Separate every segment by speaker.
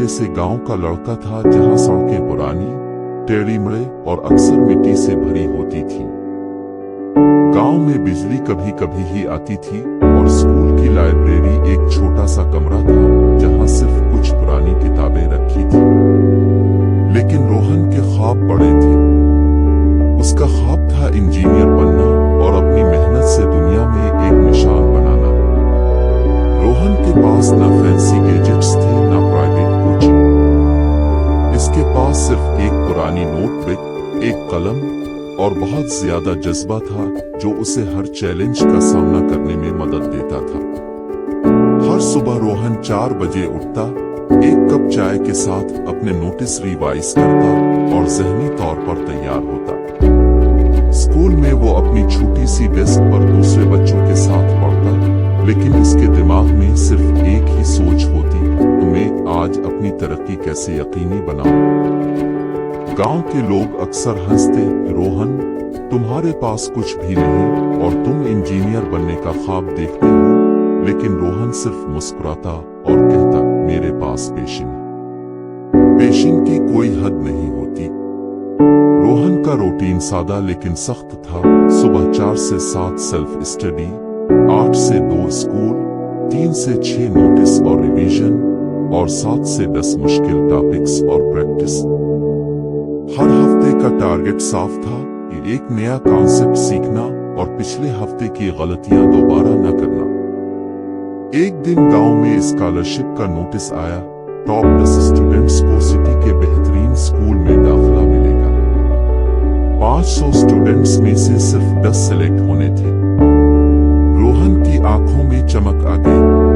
Speaker 1: छोटे से गांव का लड़का था जहां सड़कें पुरानी, टेढ़ी-मेढ़ी और अक्सर मिट्टी से भरी होती थी। गांव में बिजली कभी कभी ही आती थी और स्कूल की लाइब्रेरी एक छोटा सा कमरा था जहां सिर्फ कुछ पुरानी किताबें रखी थी। लेकिन रोहन के ख्वाब बड़े थे। उसका ख्वाब था इंजीनियर बनना और अपनी मेहनत से दुनिया में एक निशान बनाना। रोहन के पास ना फैंसी गैजेट्स थे, ना प्राइवेट कोचिंग। इसके पास सिर्फ एक पुरानी नोटबुक, एक कलम और बहुत ज्यादा जज्बा था जो उसे हर चैलेंज का सामना करने में मदद देता था। हर सुबह रोहन 4 बजे उठता, एक कप चाय के साथ अपने नोटिस रिवाइज करता और ज़हनी तौर पर तैयार होता। स्कूल में वो अपनी छोटी सी डेस्क पर दूसरे बच्चों के साथ पढ़ता, लेकिन इसके दिमाग में सिर्फ एक ही सोच होती, मैं आज अपनी तरक्की कैसे यकीनी बनाऊं। गांव के लोग अक्सर हंसते, रोहन तुम्हारे पास कुछ भी नहीं और तुम इंजीनियर बनने का ख्वाब देखते हो। लेकिन रोहन सिर्फ मुस्कुराता और कहता, मेरे पास पेशेंस की कोई हद नहीं होती। रोहन का रूटीन सादा लेकिन सख्त था। सुबह 4 से 7 सेल्फ स्टडी, 8 से 2 स्कूल, 3 से 6 नोटिस और रिवीजन और 7 से 10 मुश्किल टॉपिक्स और प्रैक्टिस। हर हफ्ते का टारगेट साफ था कि एक नया कॉन्सेप्ट सीखना और पिछले हफ्ते की गलतियां दोबारा न करना। एक दिन गांव में स्कॉलरशिप का नोटिस आया, टॉप 10 स्टूडेंट्स को सिटी के बेहतरीन स्कूल में दाखिला मिलेगा। 500 स्टूडेंट्स में से सिर्फ 10 सेलेक्ट होने थे। रोहन की आंखों में चमक आ गई।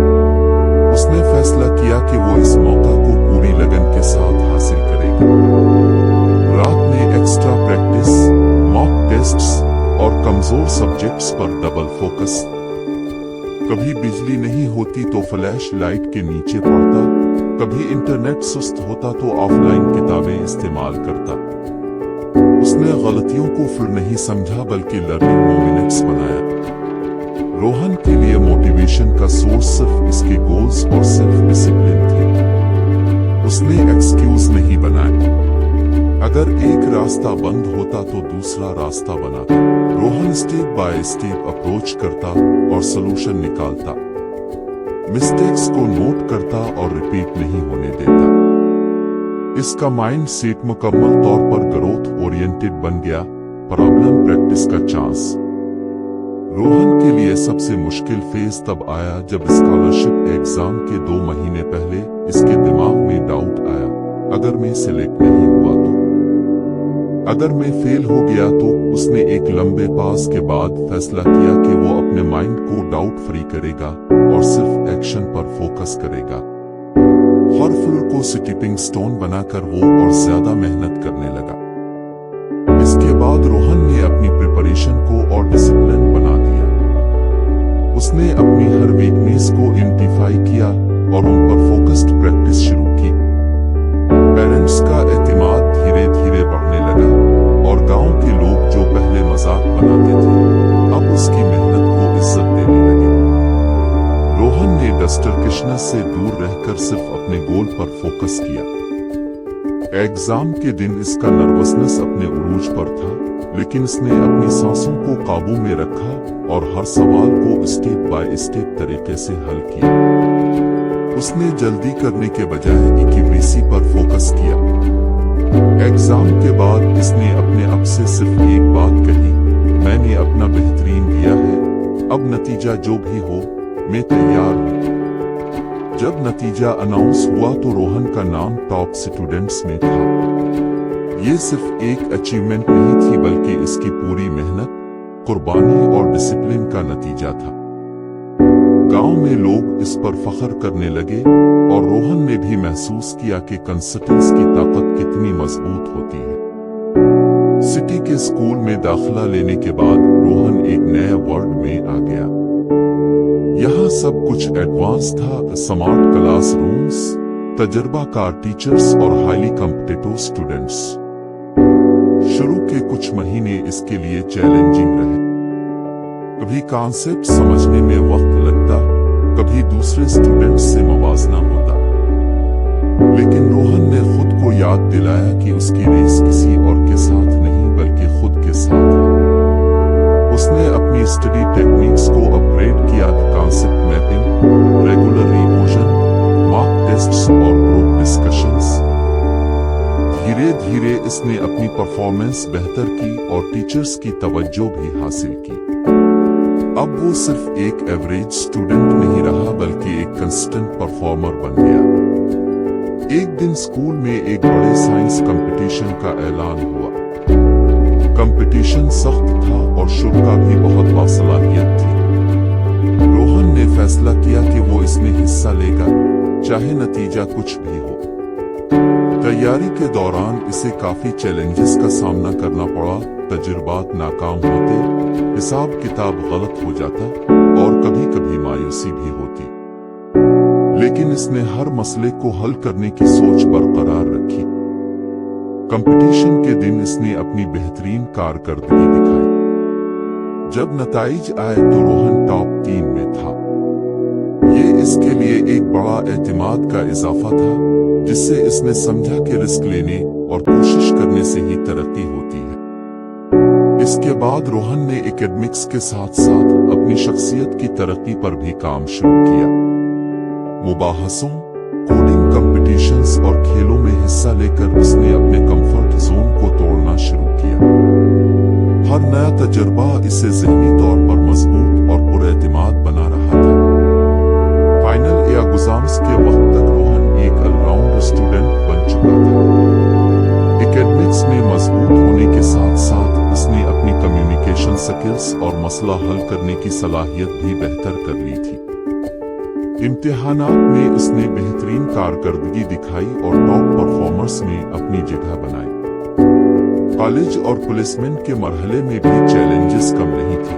Speaker 1: उसने फैसला किया कि वो इस मौका को पूरी लगन के साथ हासिल करेगा। रात में एक्स्ट्रा प्रैक्टिस, मॉक टेस्ट्स और कमजोर सब्जेक्ट्स पर डबल फोकस। कभी बिजली नहीं होती तो फ्लैश लाइट के नीचे पढ़ता, कभी इंटरनेट सुस्त होता तो ऑफलाइन किताबें इस्तेमाल करता। उसने गलतियों को फिर नहीं समझा बल्कि लर्निंग मोमेंट्स बनाया। रोहन के लिए मोटिवेशन का सोर्स सिर्फ इसके गोल्स और सेल्फ डिसिप्लिन थे। उसने एक्सक्यूज नहीं बनाए। अगर एक रास्ता बंद होता तो दूसरा रास्ता बनाता। Rohan step by step approach करता और सॉल्यूशन निकालता। मिस्टेक्स को नोट करता और रिपीट नहीं होने देता। इसका माइंड सेट मुकम्मल तौर पर ग्रोथ ओरिएंटेड बन गया। प्रॉब्लम प्रैक्टिस का चांस। रोहन के लिए सबसे मुश्किल फेज तब आया जब स्कॉलरशिप एग्जाम के 2 महीने पहले इसके दिमाग में डाउट आया, अगर मैं सिलेक्ट नहीं हुआ तो, अगर मैं फेल हो गया तो। उसने एक लंबे पास के बाद फैसला किया कि वो अपने माइंड को डाउट फ्री करेगा और सिर्फ एक्शन पर फोकस करेगा। हर फुल को स्टीपिंग स्टोन बनाकर वो और ज्यादा मेहनत करने लगा। इसके बाद रोहन ने अपनी प्रिपरेशन को और डिसिप्लिन बना दिया। उसने अपनी हर वीकनेस को आइडेंटिफाई किया और उन पर फोकस्ड प्रैक्टिस शुरू की। पेरेंट्स का एतमाद धीरे धीरे बढ़ने लगा और गांव के लोग जो पहले मजाक बनाते थे अब उसकी मेहनत को इज्जत देने लगे। रोहन ने डिस्ट्रैक्शंस से दूर रहकर सिर्फ अपने गोल पर फोकस किया। एग्जाम के दिन इसका नर्वसनेस अपने उरूज पर था, लेकिन इसने अपनी सांसों को काबू में रखा और हर सवाल को स्टेप बाय स्टेप तरीके से हल किया। उसने जल्दी करने के बजाय एक्यूरेसी पर फोकस किया। एग्जाम के बाद इसने अपने आप से सिर्फ एक बात कही, मैंने अपना बेहतरीन दिया है, अब नतीजा जो भी हो मैं तैयार हूं। जब नतीजा अनाउंस हुआ तो रोहन का नाम टॉप स्टूडेंट्स में था। ये सिर्फ एक अचीवमेंट नहीं थी बल्कि इसकी पूरी मेहनत, कुर्बानी और डिसिप्लिन का नतीजा था। गांव में लोग इस पर फख्र करने लगे और रोहन ने भी महसूस किया कि कंसिस्टेंसी की ताकत कितनी मजबूत होती है। सिटी के स्कूल में दाखिला लेने के बाद रोहन एक नए वर्ल्ड में आ गया। यहाँ सब कुछ एडवांस था, स्मार्ट क्लासरूम्स, तजर्बाकार टीचर्स और हाईली कॉम्पिटिटिव स्टूडेंट्स। शुरू के कुछ महीने इसके लिए चैलेंजिंग रहे। कभी कॉन्सेप्ट समझने में वक्त लगता, कभी दूसरे स्टूडेंट्स से मवाजना होता, लेकिन याद दिलाया कि उसकी रेस किसी और के साथ नहीं बल्कि खुद के साथ है। उसने अपनी स्टडी टेक्निक्स को अपग्रेड किया, concept mapping, regular revision, mock tests और ग्रुप डिस्कशंस। धीरे धीरे इसने अपनी परफॉर्मेंस बेहतर की और टीचर्स की तवज्जो भी हासिल की। अब वो सिर्फ एक एवरेज स्टूडेंट नहीं रहा बल्कि एक कंसिस्टेंट परफॉर्मर बन गया। एक दिन स्कूल में एक बड़े साइंस कंपटीशन का ऐलान हुआ। कंपटीशन सख्त था और शुल्का भी बहुत बासलाहियत थी। रोहन ने फैसला किया कि वो इसमें हिस्सा लेगा, चाहे नतीजा कुछ भी हो। तैयारी के दौरान इसे काफी चैलेंजेस का सामना करना पड़ा। तजुर्बात नाकाम होते, हिसाब किताब गलत हो जाता और कभी कभी मायूसी भी होती, लेकिन इसने हर मसले को हल करने की सोच बरकरार रखी। कंपटीशन के दिन इसने अपनी बेहतरीन कारकर्दगी दिखाई। जब नताइज आए तो रोहन टॉप 3 में था। ये इसके लिए एक बड़ा एतमाद का इजाफा था, जिससे इसने समझा कि रिस्क लेने और कोशिश करने से ही तरक्की होती है। इसके बाद रोहन ने एकेडमिक्स के साथ साथ अपनी शख्सियत की तरक्की पर भी काम शुरू किया। मुबाहसों, कोडिंग कंपटीशंस और खेलों में हिस्सा लेकर उसने अपने कंफर्ट जोन को तोड़ना शुरू किया। हर नया तजुर्बा इसे ज़हनी तौर पर मजबूत और पुरएतमाद बना रहा था। फाइनल या एग्जाम्स के वक्त तक रोहन एक ऑलराउंड स्टूडेंट बन चुका था। एकेडमिक्स में मजबूत होने के साथ साथ उसने अपनी कम्युनिकेशन स्किल्स और मसला हल करने की सलाहियत भी बेहतर कर ली थी। इम्तिहानात में उसने बेहतरीन कारकर्दगी दिखाई और टॉप परफॉर्मर्स में अपनी जगह बनाई। कॉलेज और प्लेसमेंट के मरहले में भी चैलेंजेस कम नहीं थे।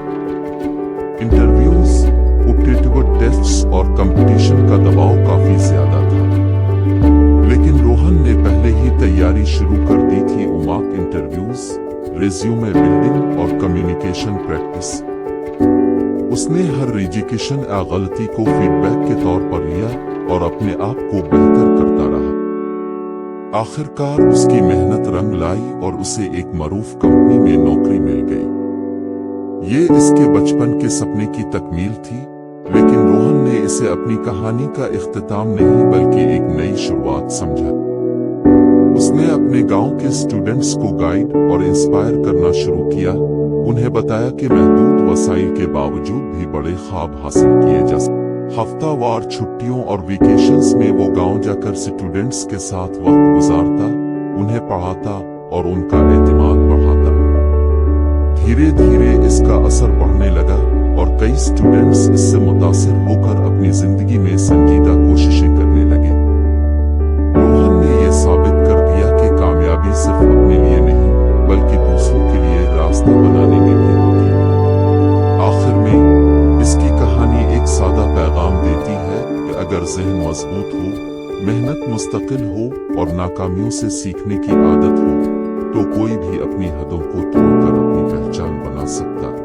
Speaker 1: इंटरव्यूज, एप्टीट्यूड टेस्ट्स और कंपटीशन का दबाव काफी ज्यादा था, लेकिन रोहन ने पहले ही तैयारी शुरू कर दी थी। मॉक इंटरव्यूज, रिज्यूमे बिल्डिंग और कम्युनिकेशन प्रैक्टिस। उसने हर रिजेक्शन या गलती को फीडबैक के तौर पर लिया और अपने आप को बेहतर करता रहा। आखिरकार उसकी मेहनत रंग लाई और उसे एक मरूफ कंपनी में नौकरी मिल गई। ये इसके बचपन के सपने की तकमील थी, लेकिन रोहन ने इसे अपनी कहानी का इख्तिताम नहीं बल्कि एक नई शुरुआत समझा। उसने अपने गांव के स्टूडेंट्स को गाइड और इंस्पायर करना शुरू किया। उन्हें बताया कि महदूद वसाइल के बावजूद भी बड़े ख्वाब हासिल किए जा सकते। हफ्तावार छुट्टियों और वेकेशंस में वो गांव जाकर स्टूडेंट्स के साथ वक्त गुजारता, उन्हें पढ़ाता और उनका एतमाद बढ़ाता। धीरे धीरे इसका असर बढ़ने लगा और कई स्टूडेंट्स इससे मुतासिर होकर अपनी जिंदगी में संजीदा कोशिशें करने लगे। रोहन ने यह साबित कर दिया कि कामयाबी सिर्फ अपने लिए नहीं बल्कि दूसरों के लिए रास्ता बनाने में भी होती है। आखिर में इसकी कहानी एक सादा पैगाम देती है कि अगर ज़हन मजबूत हो, मेहनत मुस्तकिल हो और नाकामियों से सीखने की आदत हो, तो कोई भी अपनी हदों को तोड़कर अपनी पहचान बना सकता है।